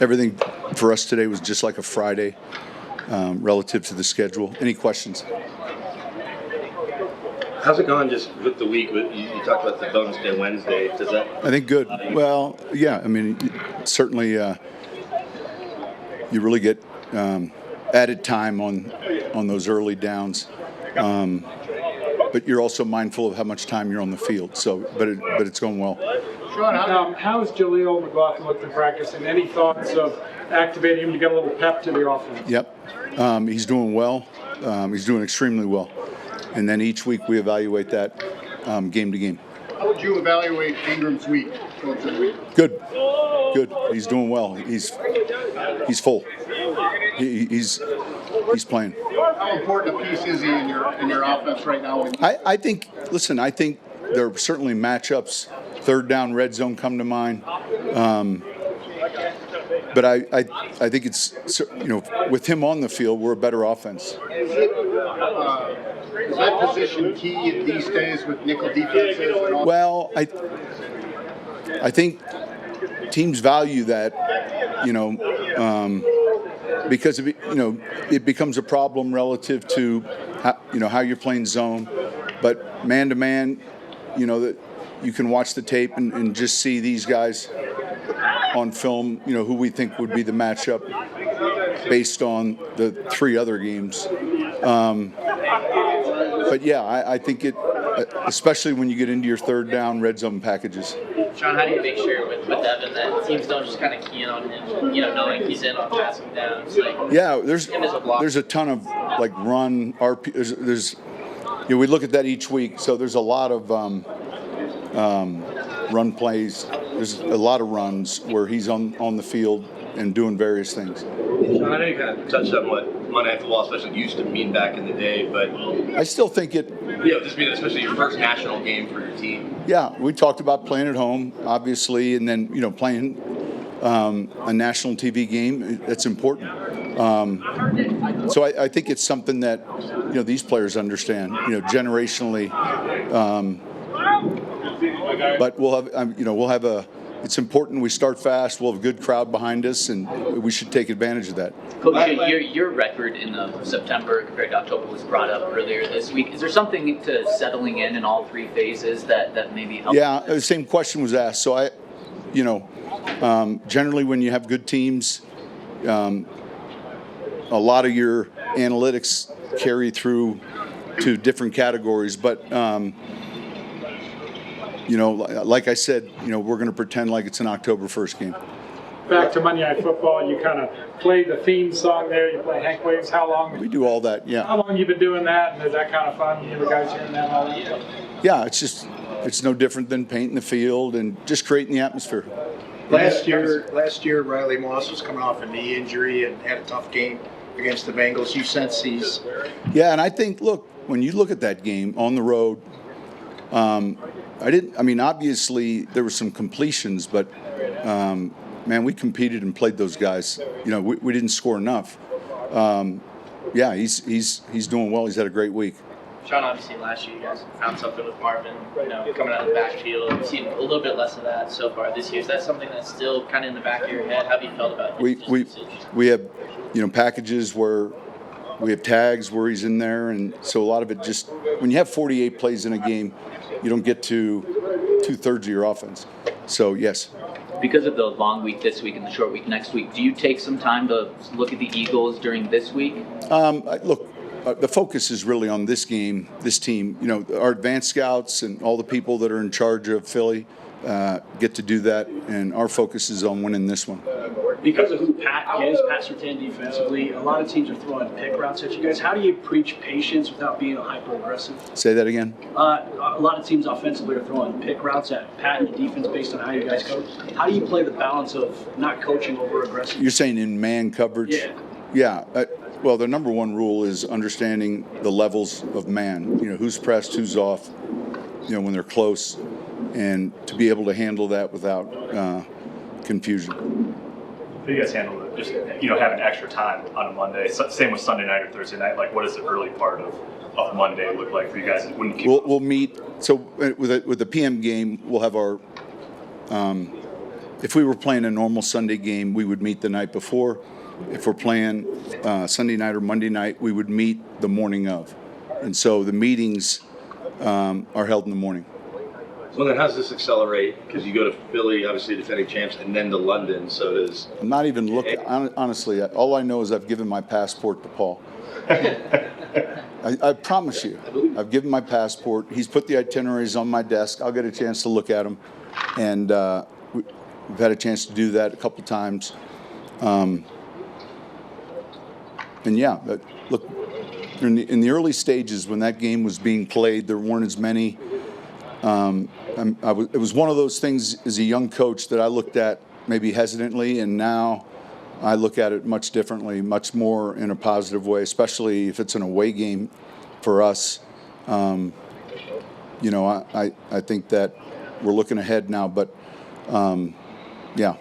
Everything for us today was just like a Friday relative to the schedule. Any questions? How's it going just with the week? You talked about the bonus day Wednesday. Does that? I think good. Well, yeah. I mean, certainly you really get added time on those early downs. But you're also mindful of how much time you're on the field. So, but it's going well. Sean, how has Jaleel McLaughlin looked in practice, and any thoughts of activating him to get a little pep to the offense? Yep. He's doing well. He's doing extremely well. And then each week we evaluate that game to game. How would you evaluate Ingram's week? Good. He's doing well. He's full. He's playing. How important a piece is he in your offense right now? I think there are certainly matchups. Third down, red zone come to mind. But I think it's, with him on the field, we're a better offense. Is that position key these days with nickel defenses and all? Well, I think teams value that, because it becomes a problem relative to how you're playing zone, but man to man, that you can watch the tape and just see these guys on film, who we think would be the matchup based on the three other games. But yeah, I think it, especially when you get into your third down red zone packages. Sean, how do you make sure with Evan that teams don't just kind of key in on him, knowing he's in on passing downs? Yeah, there's a ton of run RP. There's we look at that each week. So there's a lot of run plays. There's a lot of runs where he's on the field and doing various things. Sean, I know you kind of touched on what Monday Night Football especially used to mean back in the day, but I still think it. This being especially your first national game for your team. Yeah, we talked about playing at home, obviously, and then playing a national TV game. That's important. So I think it's something that these players understand. Generationally. But we'll have a. It's important we start fast. We'll have a good crowd behind us, and we should take advantage of that. Coach, your record in September compared to October was brought up earlier this week. Is there something to settling in all three phases that maybe helps? Yeah, the same question was asked. So generally when you have good teams, a lot of your analytics carry through to different categories, but. Like I said, we're going to pretend like it's an October 1st game. Back to Monday Night Football, you kind of play the theme song there. You play Hank Williams. How long? We do all that, yeah. How long have you been doing that, and is that kind of fun? You guys hearing that all that? Yeah, it's no different than painting the field and just creating the atmosphere. Last year, Riley Moss was coming off a knee injury and had a tough game against the Bengals. You sense he's... Yeah, and I think, when you look at that game on the road, obviously there were some completions, but we competed and played those guys. We didn't score enough. He's doing well. He's had a great week. Sean, obviously last year you guys found something with Marvin, coming out of the backfield. You've seen a little bit less of that so far this year. Is that something that's still kind of in the back of your head? How have you felt about it? We have packages where we have tags where he's in there, and so a lot of it just when you have 48 plays in a game, you don't get to 2/3 of your offense. So yes. Because of the long week this week and the short week next week, do you take some time to look at the Eagles during this week? The focus is really on this game, this team. Our advanced scouts and all the people that are in charge of Philly get to do that, and our focus is on winning this one. Because of who Pat is, Pat Surtain defensively, a lot of teams are throwing pick routes at you guys. How do you preach patience without being hyper-aggressive? Say that again? A lot of teams offensively are throwing pick routes at Pat and the defense based on how you guys coach. How do you play the balance of not coaching over-aggressive? You're saying in man coverage? Yeah. Yeah. Well, the number one rule is understanding the levels of man. Who's pressed, who's off, when they're close, and to be able to handle that without confusion. How do you guys handle it? Just having extra time on a Monday. Same with Sunday night or Thursday night. What does the early part of Monday look like for you guys? When we'll meet. So with the PM game, we'll have our if we were playing a normal Sunday game, we would meet the night before. If we're playing Sunday night or Monday night, we would meet the morning of. And so the meetings are held in the morning. So then how does this accelerate? Because you go to Philly, obviously defending champs, and then to London, so does... I'm not even looking, honestly, all I know is I've given my passport to Paul. I promise you, I've given my passport. He's put the itineraries on my desk. I'll get a chance to look at them. And we've had a chance to do that a couple times. And yeah, but look, in the early stages when that game was being played, there weren't as many. It was one of those things as a young coach that I looked at maybe hesitantly, and now I look at it much differently, much more in a positive way, especially if it's an away game for us. I think that we're looking ahead now, but yeah.